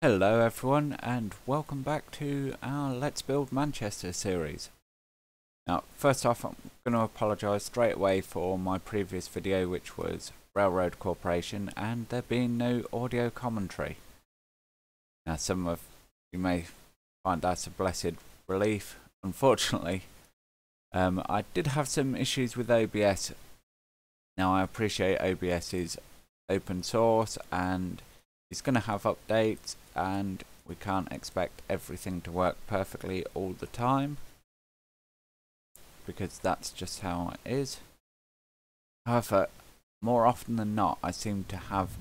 Hello everyone and welcome back to our Let's Build Manchester series. Now first off, I'm going to apologise straight away for my previous video, which was Railroad Corporation, and there being no audio commentary. Now some of you may find that a blessed relief. Unfortunately, I did have some issues with OBS. Now I appreciate OBS is open source and it's going to have updates, and we can't expect everything to work perfectly all the time, because that's just how it is. However, more often than not, I seem to have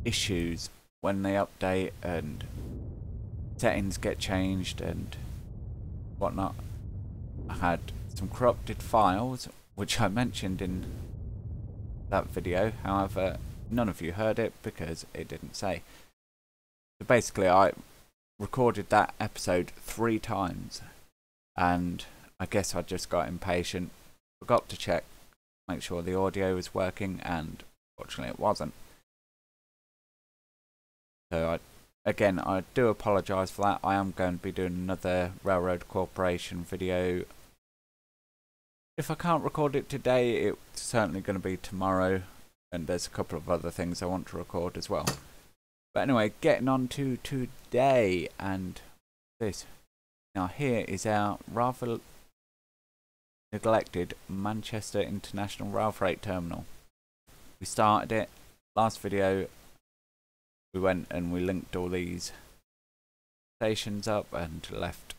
issues when they update and settings get changed and whatnot. I had some corrupted files, which I mentioned in that video. However, none of you heard it because it didn't say. So basically I recorded that episode 3 times, and I guess I just got impatient, forgot to check, make sure the audio was working, and fortunately it wasn't. So I do apologise for that. I am going to be doing another Railroad Corporation video. If I can't record it today, it's certainly going to be tomorrow. And there's a couple of other things I want to record as well. But anyway, getting on to today and this. Now here is our rather neglected Manchester International Rail Freight Terminal. We started it last video. We went and we linked all these stations up and left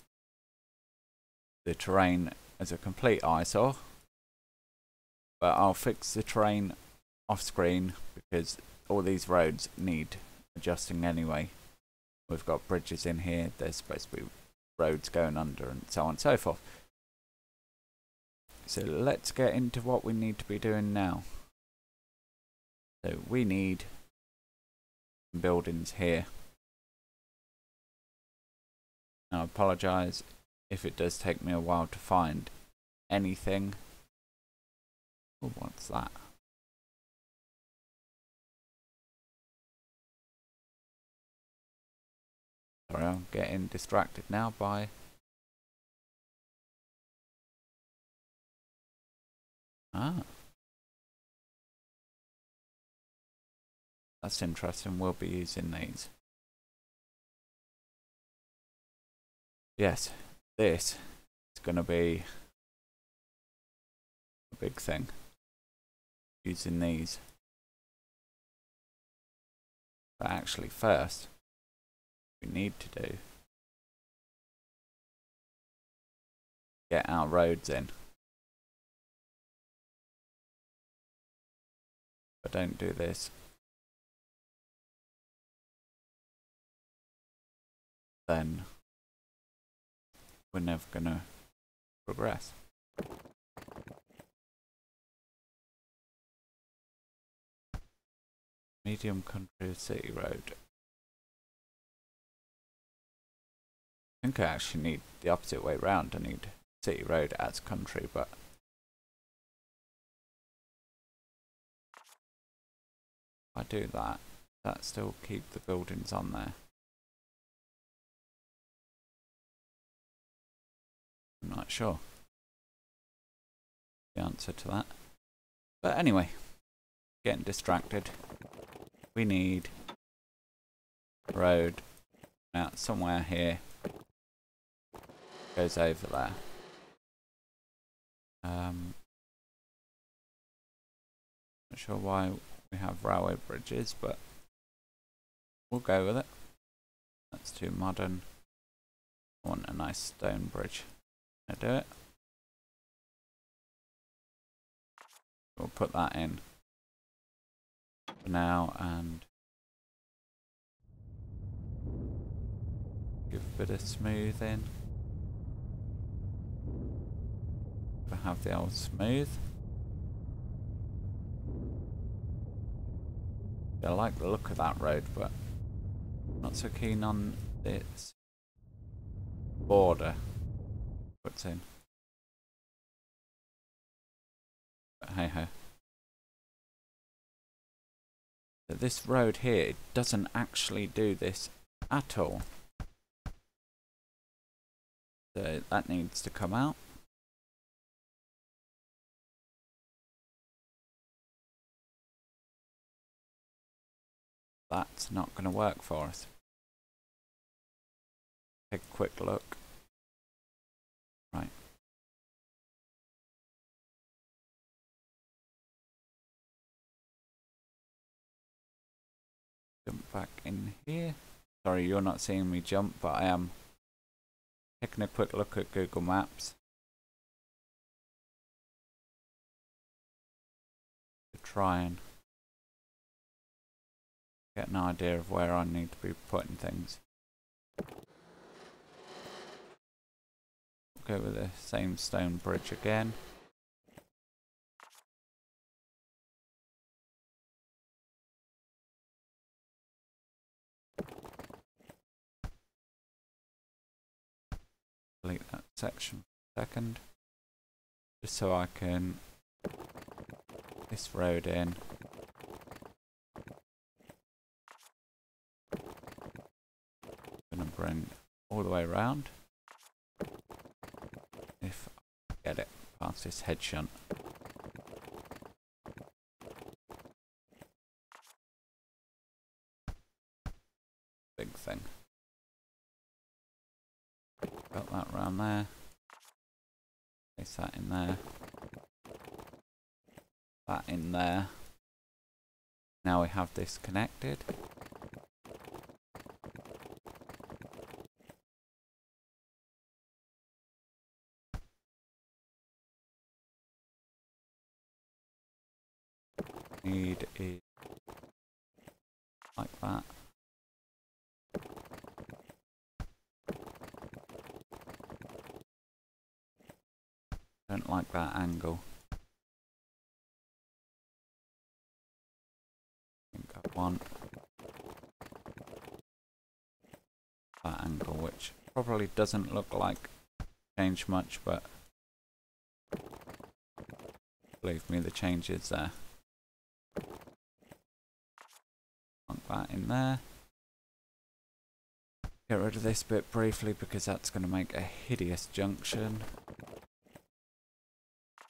the terrain as a complete eyesore. But I'll fix the terrain off screen because all these roads need adjusting anyway. We've got bridges in here, there's supposed to be roads going under, and so on and so forth. So let's get into what we need to be doing now. So we need buildings here. Now I apologise if it does take me a while to find anything. Oh, what's that? Sorry, I'm getting distracted now by... That's interesting, we'll be using these. Yes, this is going to be a big thing, using these. But actually first, we need to do, get our roads in. If I don't do this, then we're never gonna progress. Medium country city road. I think I actually need the opposite way round. I need city road as country, but if I do that, that still keep the buildings on there. I'm not sure the answer to that. But anyway, getting distracted. We need a road out somewhere here. Goes over there. Not sure why we have railway bridges, but we'll go with it. That's too modern. I want a nice stone bridge. Can I do it? We'll put that in for now and give a bit of smoothing. I have the old smooth. I like the look of that road, but not so keen on its border puts in. But hey ho. So this road here, it doesn't actually do this at all. So that needs to come out. That's not going to work for us. Take a quick look. Right. Jump back in here. Sorry, you're not seeing me jump, but I am taking a quick look at Google Maps to try and get an idea of where I need to be putting things. Go with the same stone bridge again. Delete that section for a second, just so I can put this road in. Gonna bring all the way around. If I get it past this hedge shunt. Big thing. Got that around there. Place that in there. That in there. Now we have this connected. Need is like that. Don't like that angle. I think I want that angle, which probably doesn't look like change much, but believe me, the change is there. Want that in there. Get rid of this bit briefly because that's going to make a hideous junction.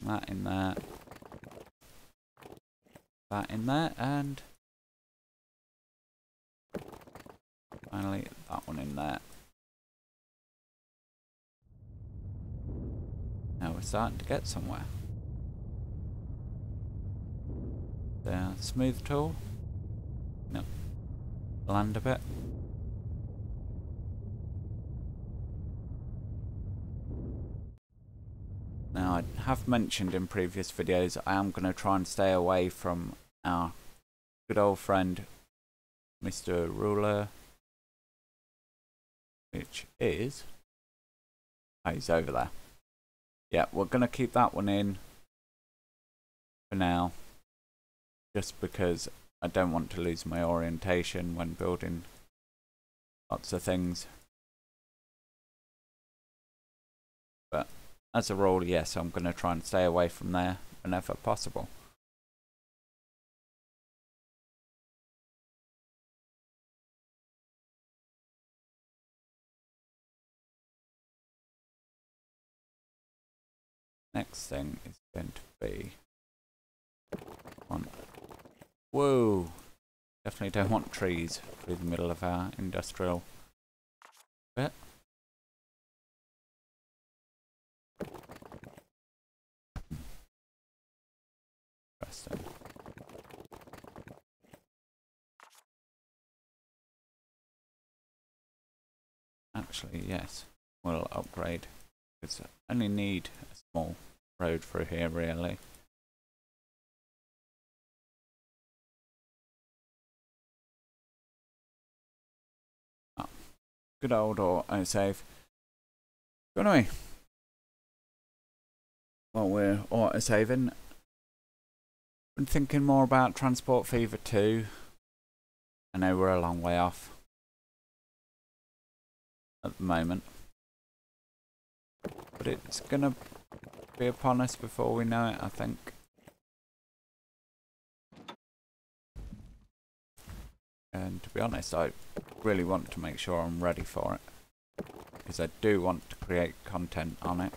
That in there. That in there, and finally that one in there. Now we're starting to get somewhere. The smooth tool. No. Land a bit. Now, I have mentioned in previous videos I am going to try and stay away from our good old friend Mr. Ruler, which is... oh, he's over there. Yeah, we're going to keep that one in for now, just because I don't want to lose my orientation when building lots of things. But as a rule, yes, I'm going to try and stay away from there whenever possible. Next thing is going to be one. Whoa! Definitely don't want trees through the middle of our industrial bit. Interesting. Actually, yes, we'll upgrade, because I only need a small road through here, really. Oh, good old autosave. Anyway, while we're autosaving, been thinking more about Transport Fever 2. I know we're a long way off at the moment, but it's gonna be upon us before we know it, I think. And to be honest, I really want to make sure I'm ready for it, because I do want to create content on it.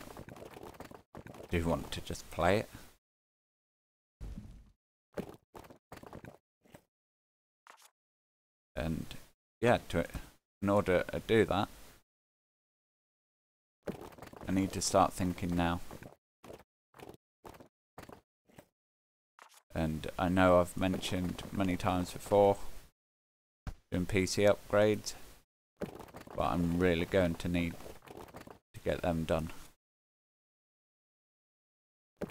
I do want to just play it. And yeah, in order to do that, I need to start thinking now. And I know I've mentioned many times before doing PC upgrades, but I'm really going to need to get them done. If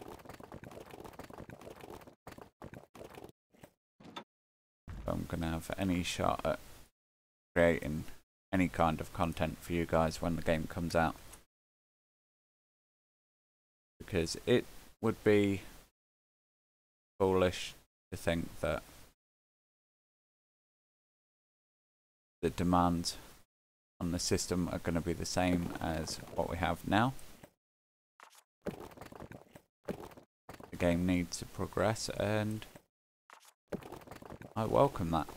I'm going to have any shot at creating any kind of content for you guys when the game comes out. Because it would be foolish to think that the demands on the system are going to be the same as what we have now. The game needs to progress, and I welcome that.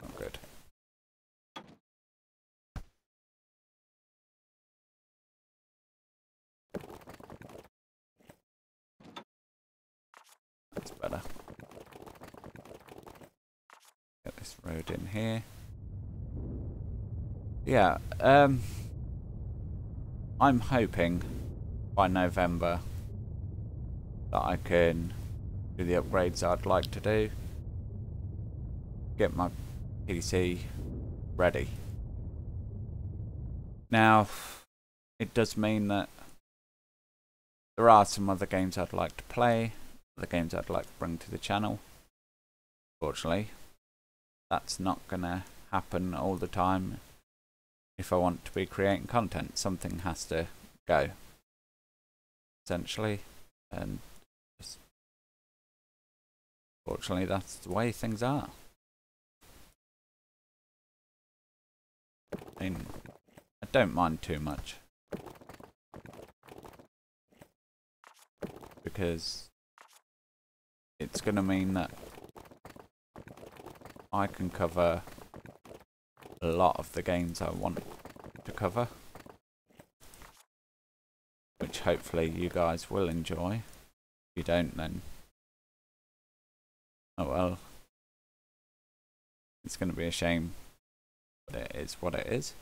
Not good. That's better. Get this road in here. Yeah, I'm hoping by November that I can do the upgrades I'd like to do. Get my PC ready. Now, it does mean that there are some other games I'd like to play, other games I'd like to bring to the channel. Fortunately, that's not gonna happen all the time. If I want to be creating content, something has to go, essentially, and just, fortunately that's the way things are. I mean, I don't mind too much, because it's going to mean that I can cover a lot of the games I want to cover, which hopefully you guys will enjoy. If you don't, then oh well, it's going to be a shame, but it is what it is.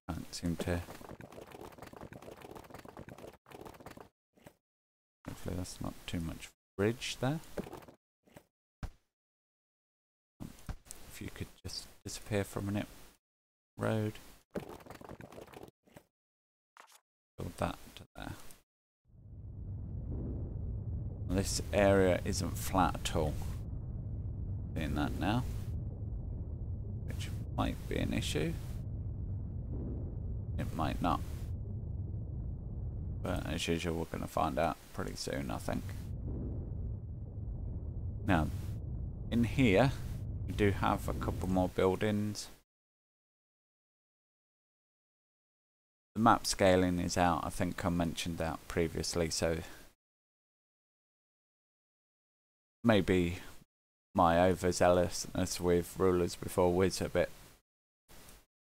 Can't seem to. Hopefully that's not too much bridge there. If you could just disappear for a minute. Road. Build that to there. This area isn't flat at all. Seeing that now, which might be an issue. It might not. But as usual, we're going to find out pretty soon, I think. Now, in here, we do have a couple more buildings. The map scaling is out. I think I mentioned that previously, so maybe my overzealousness with rulers before was a bit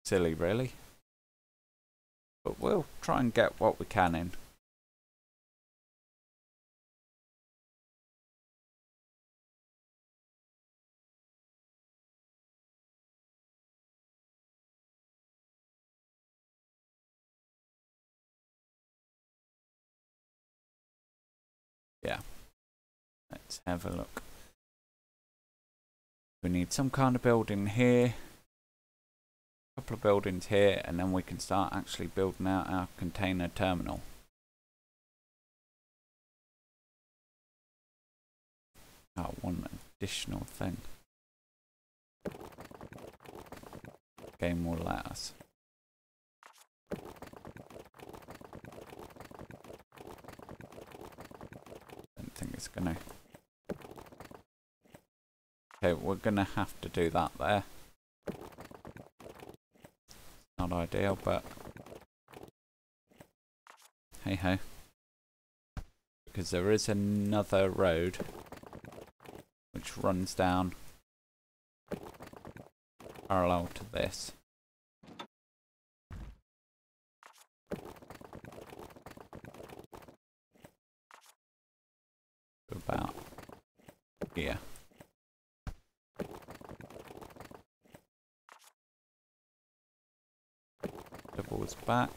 silly, really. But we'll try and get what we can in. Yeah. Let's have a look. We need some kind of building here. A couple of buildings here, and then we can start actually building out our container terminal. Oh, one additional thing. Game will let us. Don't think it's gonna. Okay, we're gonna have to do that there. Not ideal, but hey ho. Because there is another road which runs down parallel to this. About here. Doubles back.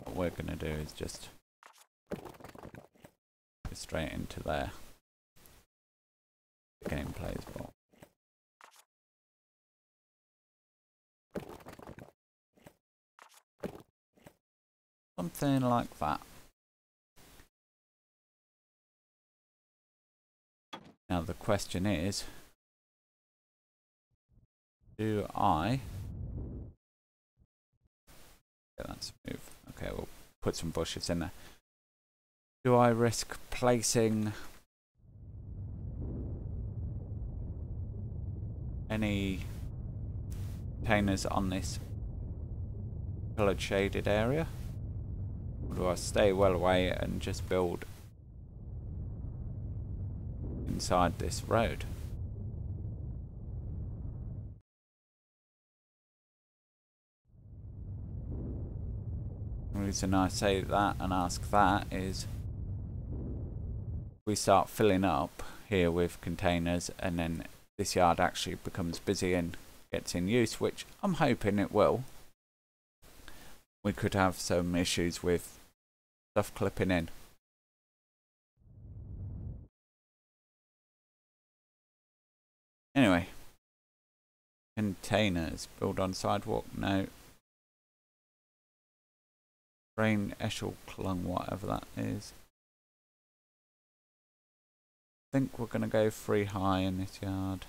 What we're going to do is just go straight into there. The game plays ball. Something like that. Now the question is, do I... Yeah, that's smooth. Okay, we'll put some bushes in there. Do I risk placing any containers on this coloured shaded area? Or do I stay well away and just build inside this road? The reason I say that and ask that is we start filling up here with containers and then this yard actually becomes busy and gets in use, which I'm hoping it will. We could have some issues with stuff clipping in. Anyway, containers, build on sidewalk, no. Rain Eshel Clung, whatever that is. I think we're going to go 3 high in this yard.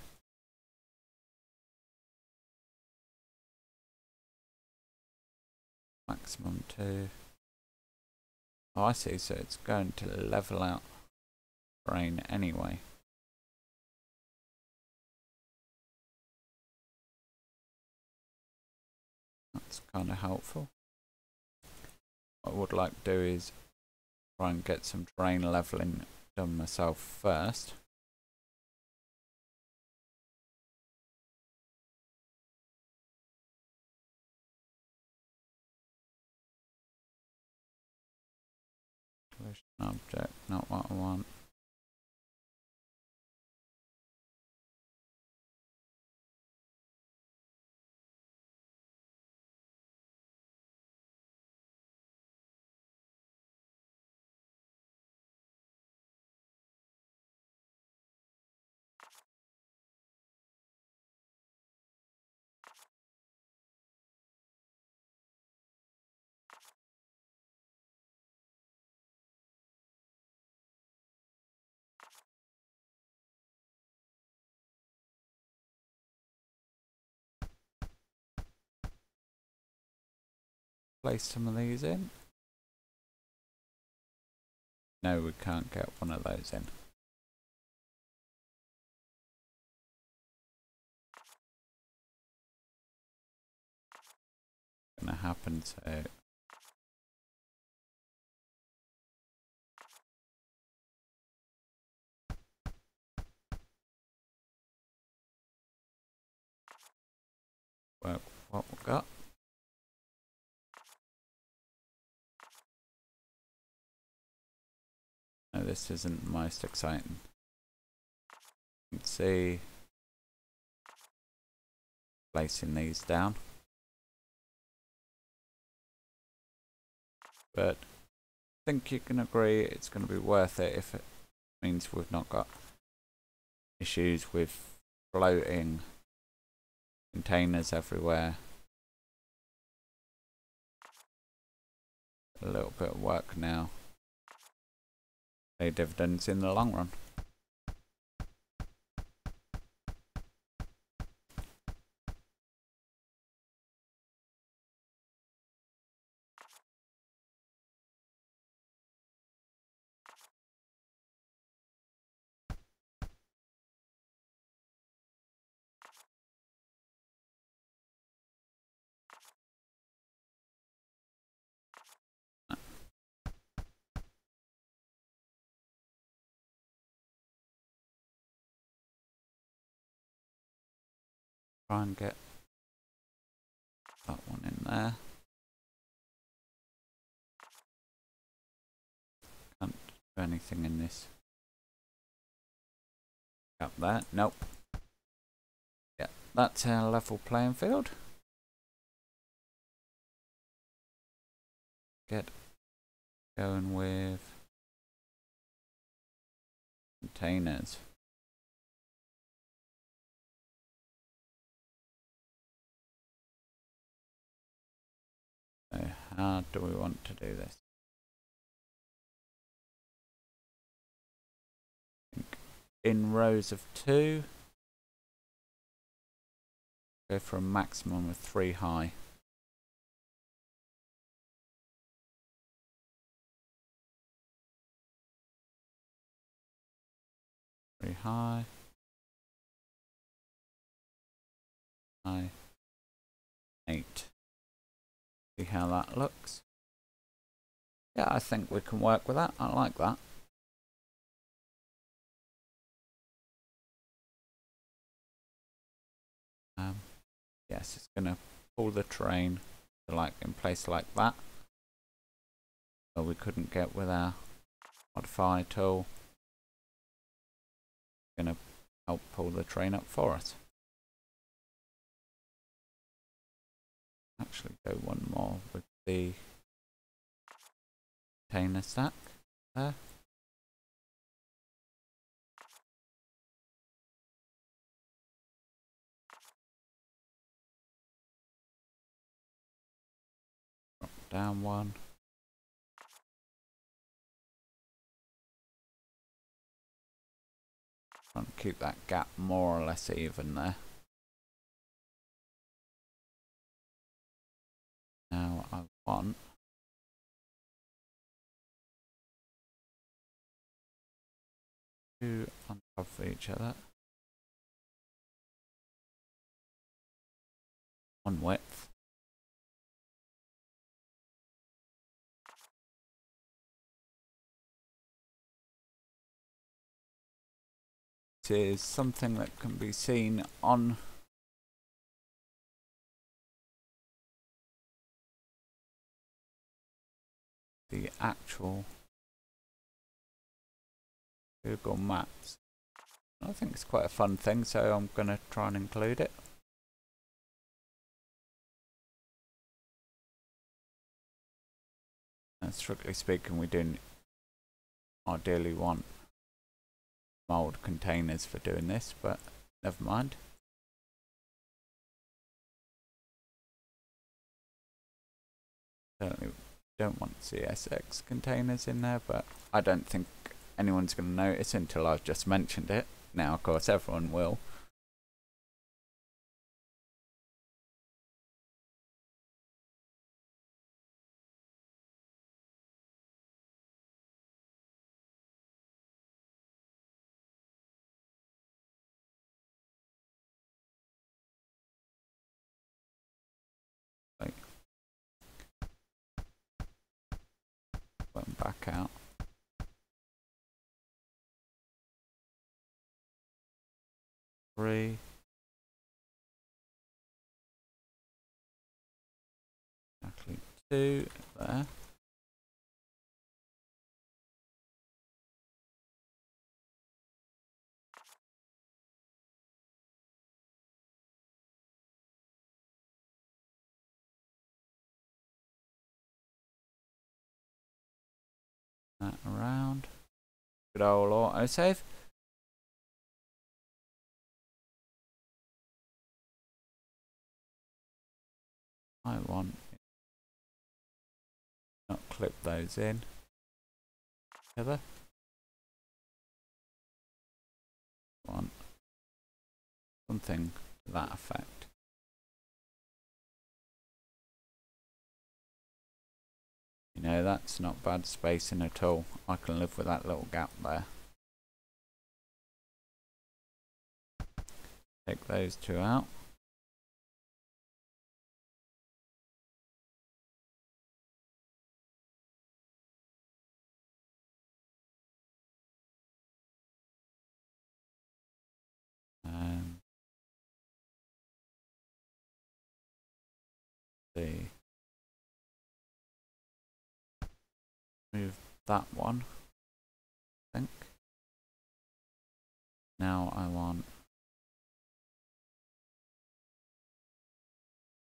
Maximum 2. Oh, I see, so it's going to level out rain anyway. That's kind of helpful. What I would like to do is try and get some terrain leveling done myself first. Collision object, not what I want. Place some of these in. No, we can't get one of those in. Gonna happen, so work what we've got. No, this isn't the most exciting. You can see placing these down. But I think you can agree it's going to be worth it if it means we've not got issues with floating containers everywhere. A little bit of work now. Pay dividends in the long run. try and get that one in there. Can't do anything in this. Up there. Nope. Yeah, that's our level playing field. Get going with containers. So how do we want to do this? In rows of 2, go for a maximum of 3 high. Three high. High. 8. See how that looks. Yeah, I think we can work with that. I like that. Yes, it's going to pull the train to like in place like that. So we couldn't get with our modify tool. It's going to help pull the train up for us. Actually go one more with the container stack there. Drop down one. Try and keep that gap more or less even there. Now I want to on top of each other. One width. This is something that can be seen on the actual Google Maps. I think it's quite a fun thing, so I'm going to try and include it. And strictly speaking, we do ideally want mold containers for doing this, but never mind. Certainly don't want CSX containers in there, but I don't think anyone's going to notice until I've just mentioned it. Now, of course, everyone will. Like, back out. Three. Exactly 2 there. That around. Good old autosave. I want not clip those in together. Want something to that effect. You know, that's not bad spacing at all. I can live with that little gap there. Take those two out. move that one, I think. Now I want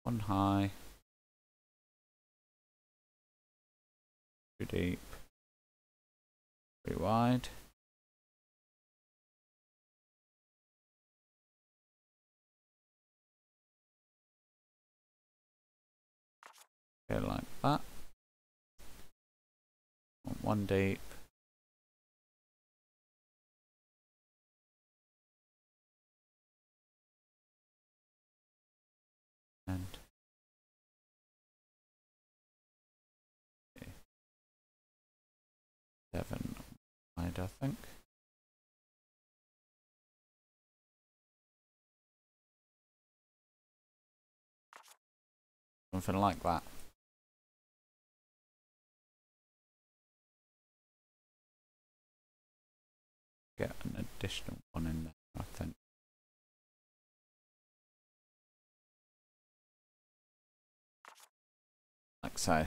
one high, too deep, too wide. Go like that. Want one deep. And 7 wide, I think. Something like that. Get an additional one in there, I think. Like so.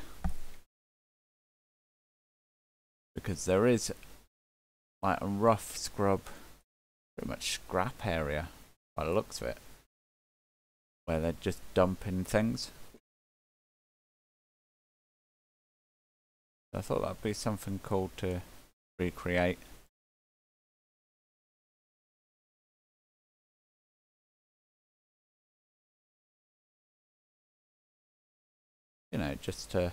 Because there is like a rough scrub, pretty much scrap area by the looks of it, where they're just dumping things. I thought that'd be something cool to recreate. You know, just to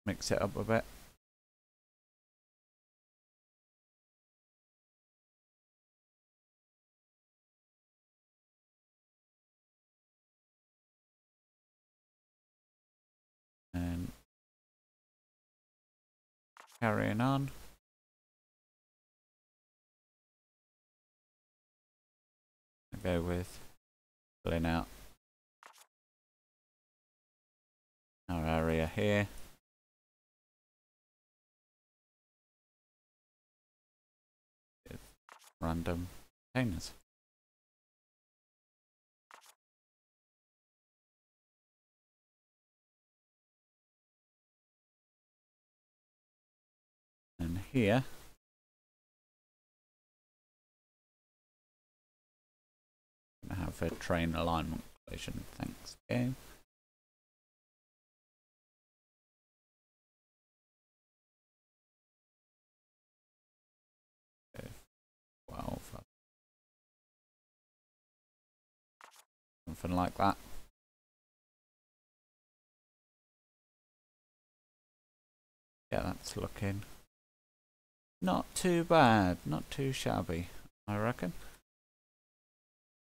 mix it up a bit. And carrying on. I go with filling out our area here. With random containers. And here I have a train alignment collision. Thanks, game. Well, something like that. Yeah, that's looking not too bad, not too shabby, I reckon.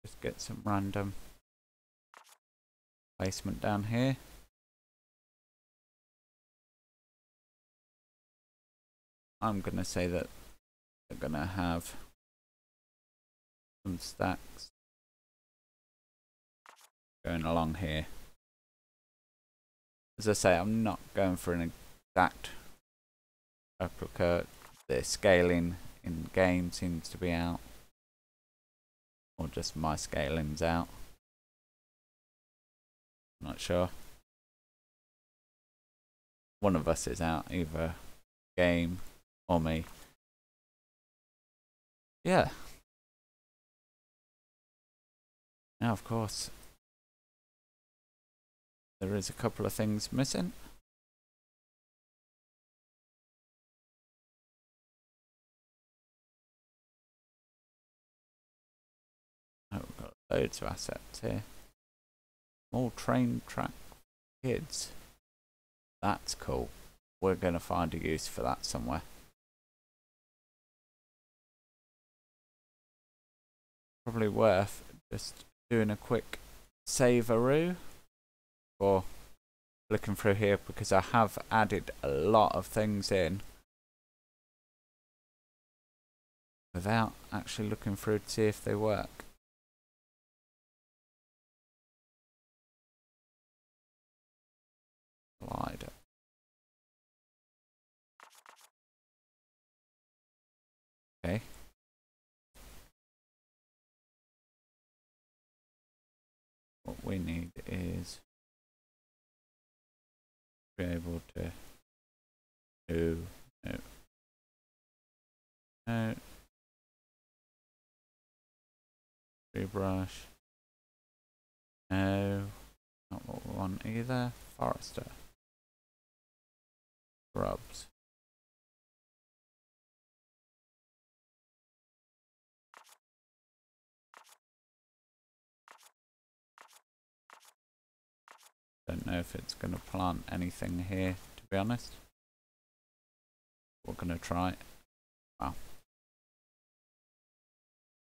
Just get some random placement down here. I'm gonna say that they're gonna have some stacks going along here. As I say, I'm not going for an exact replica. The scaling in game seems to be out, or just my scaling's out. Not sure. One of us is out, either game or me. Yeah. Now, of course, there is a couple of things missing. Oh, we've got loads of assets here. More train track kids. That's cool. We're going to find a use for that somewhere. Probably worth just doing a quick save-a-roo or looking through here, because I have added a lot of things in without actually looking through to see if they work. Slider. Okay. What we need is be able to No, no, no. Tree brush. No, not what we want either. Forester. Grubs. Don't know if it's going to plant anything here, to be honest. We're going to try. Well,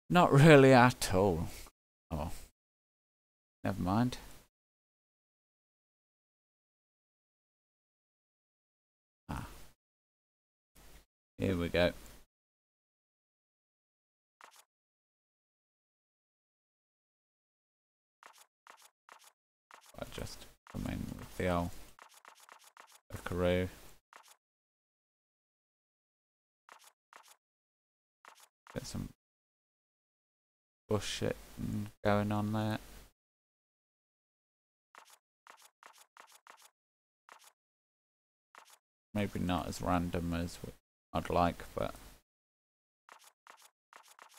not really at all. Oh, never mind. Ah, here we go. I just come in with the old buckaroo. Get some bush shit going on there. Maybe not as random as I'd like, but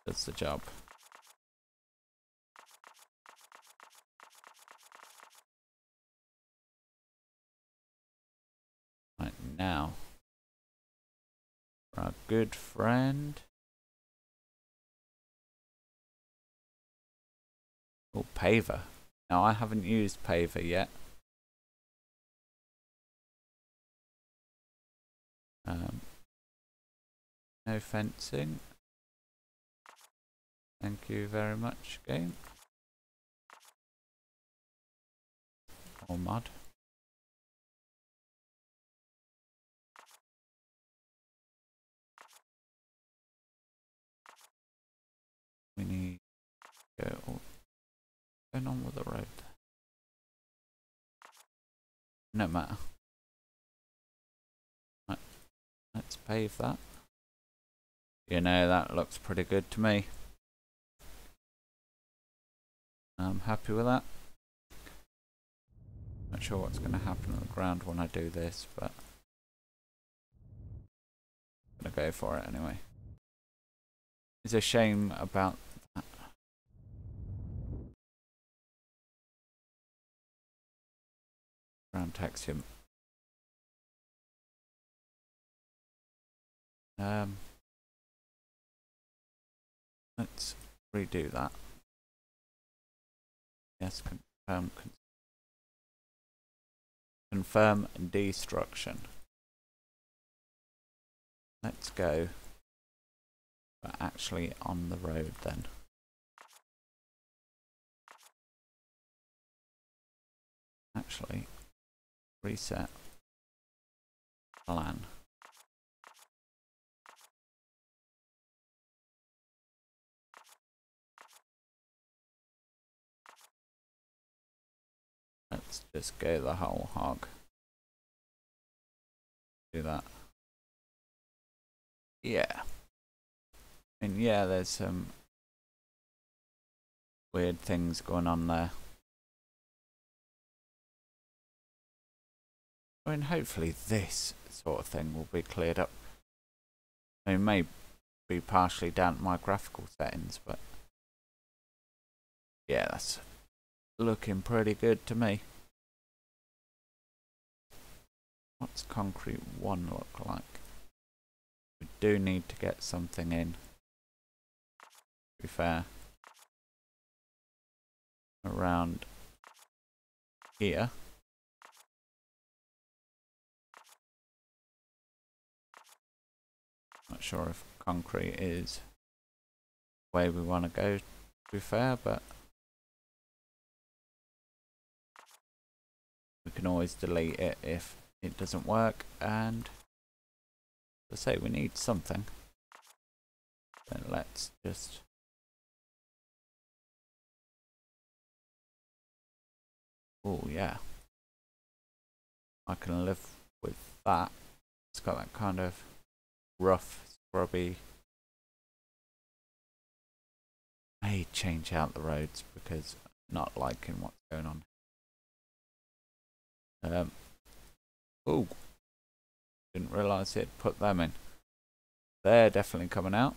does the job. Right now, for our good friend. Oh, paver. Now I haven't used paver yet. No fencing. Thank you very much, game. Or mod. We need to go. Oh, what's going on with the road? No matter. Right, let's pave that. You know, that looks pretty good to me. I'm happy with that. Not sure what's going to happen on the ground when I do this, but I'm going to go for it anyway. It's a shame about that. Ground texture. Let's redo that. Yes, confirm destruction. Let's go, but actually on the road then. Actually, reset plan. Let's just go the whole hog. Do that. Yeah. And yeah, there's some weird things going on there. I mean, hopefully this sort of thing will be cleared up. It may be partially down to my graphical settings, but yeah, that's looking pretty good to me. What's concrete 1 look like? We do need to get something in, to be fair, around here. Not sure if concrete is the way we want to go, to be fair, but we can always delete it if it doesn't work. And as I say, we need something. Then let's just oh yeah, I can live with that. It's got that kind of rough, scrubby. May change out the roads because I'm not liking what's going on. Oh, Didn't realise it put them in. They're definitely coming out.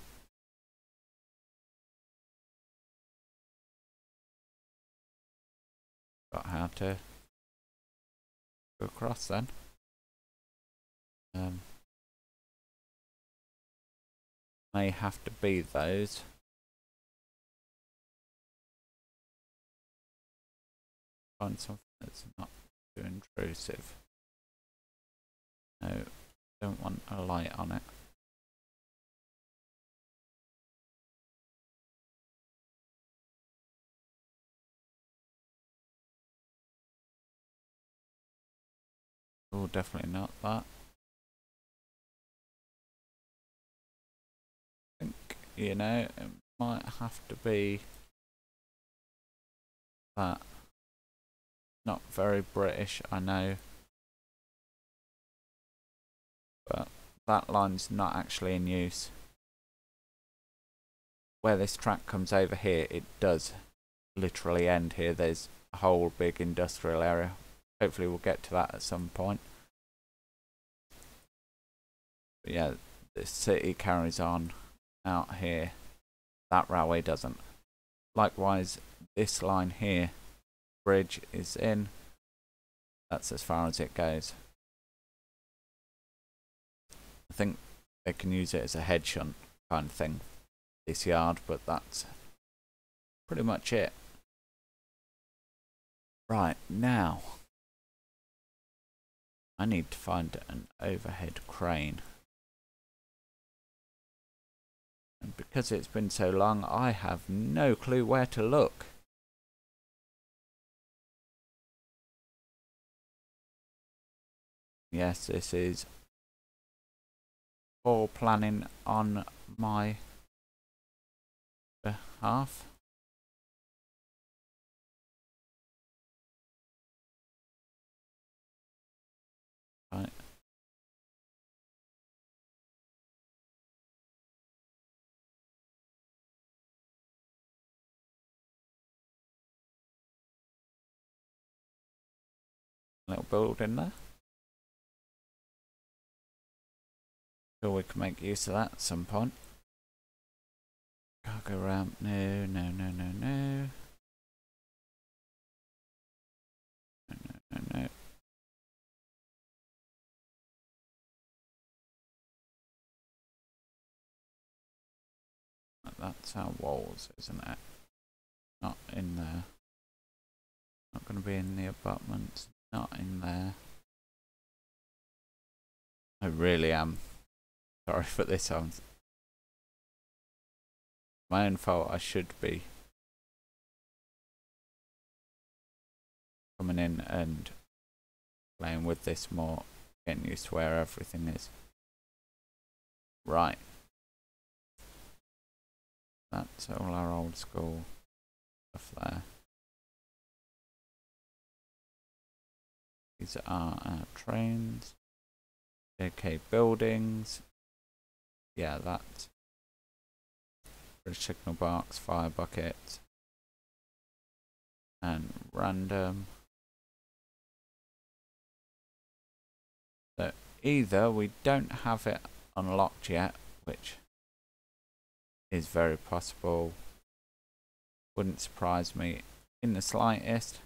Got how to go across then. May have to be those. Find something that's not too intrusive. No, don't want a light on it. Oh, definitely not that. I think, you know, it might have to be that. Not very British, I know. But that line's not actually in use. Where this track comes over here, it does literally end here. There's a whole big industrial area. Hopefully we'll get to that at some point. But yeah, the city carries on out here. That railway doesn't. Likewise, this line here, bridge is in. That's as far as it goes. I think they can use it as a head shunt kind of thing, this yard, but that's pretty much it. Right, now I need to find an overhead crane. And because it's been so long, I have no clue where to look. Yes, this is poor planning on my behalf. Right. Little building there. Sure we can make use of that at some point. Cargo ramp, no, no, no, no, no. No, no, no, no. That's our walls, isn't it? Not in there. Not going to be in the abutments. Not in there. I really am sorry for this. My own fault. I should be coming in and playing with this more, getting used to where everything is. Right. That's all our old school stuff there. These are our trains. JK buildings. Yeah, that's British signal box, fire bucket, and random. So either we don't have it unlocked yet, which is very possible. Wouldn't surprise me in the slightest.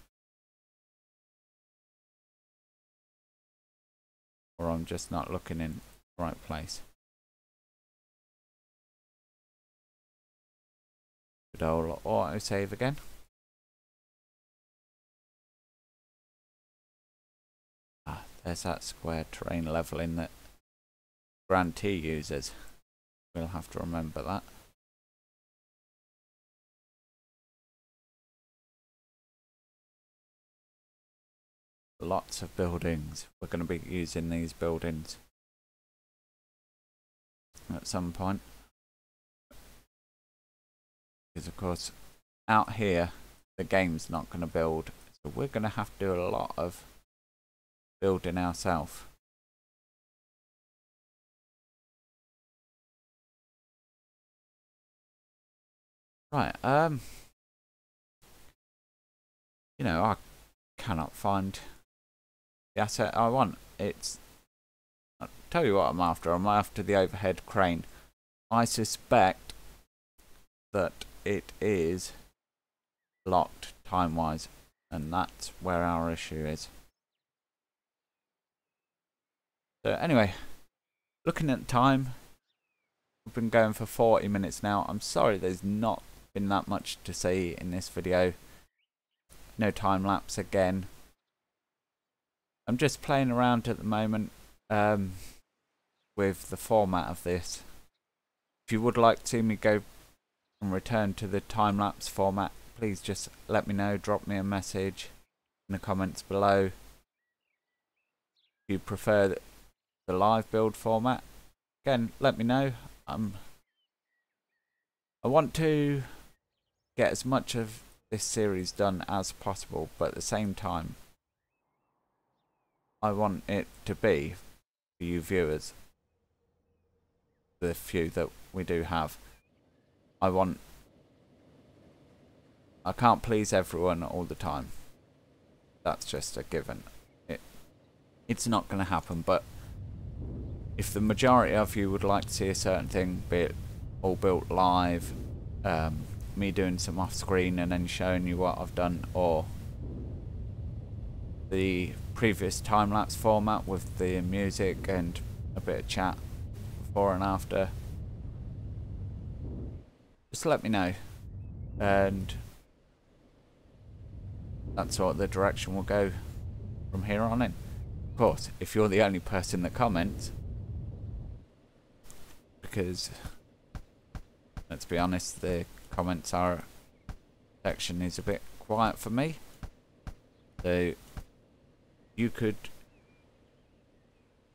Or I'm just not looking in the right place. Good old autosave again. Ah, there's that square terrain leveling that Grand T uses. We'll have to remember that. Lots of buildings. We're going to be using these buildings at some point. Because of course, out here, the game's not going to build. So we're going to have to do a lot of building ourselves. Right, you know, I cannot find the asset I want. It's tell you what I'm after. I'm after the overhead crane. I suspect that it is locked time-wise, and that's where our issue is. So anyway, looking at the time, we've been going for 40 minutes now. I'm sorry there's not been that much to see in this video. No time lapse again. I'm just playing around at the moment with the format of this. If you would like to see me go and return to the time lapse format, please just let me know. Drop me a message in the comments below. If you prefer the live build format, again, let me know. I want to get as much of this series done as possible, but at the same time, I want it to be for you viewers, the few that we do have. I can't please everyone all the time. That's just a given. It's not going to happen, but if the majority of you would like to see a certain thing, be it all built live, me doing some off screen and then showing you what I've done, or the previous time-lapse format with the music and a bit of chat before and after, just let me know, and that's what the direction will go from here on in. Of course, if you're the only person that comments, because let's be honest, the comments section is a bit quiet for me, so you could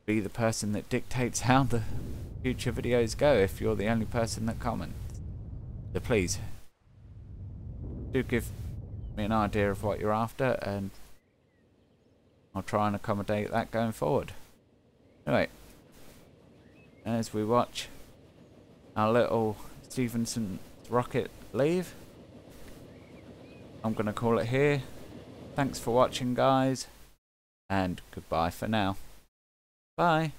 be the person that dictates how the future videos go if you're the only person that comments. So please do give me an idea of what you're after, and I'll try and accommodate that going forward. Anyway, as we watch our little Stephenson's rocket leave, I'm going to call it here. Thanks for watching, guys, and goodbye for now. Bye.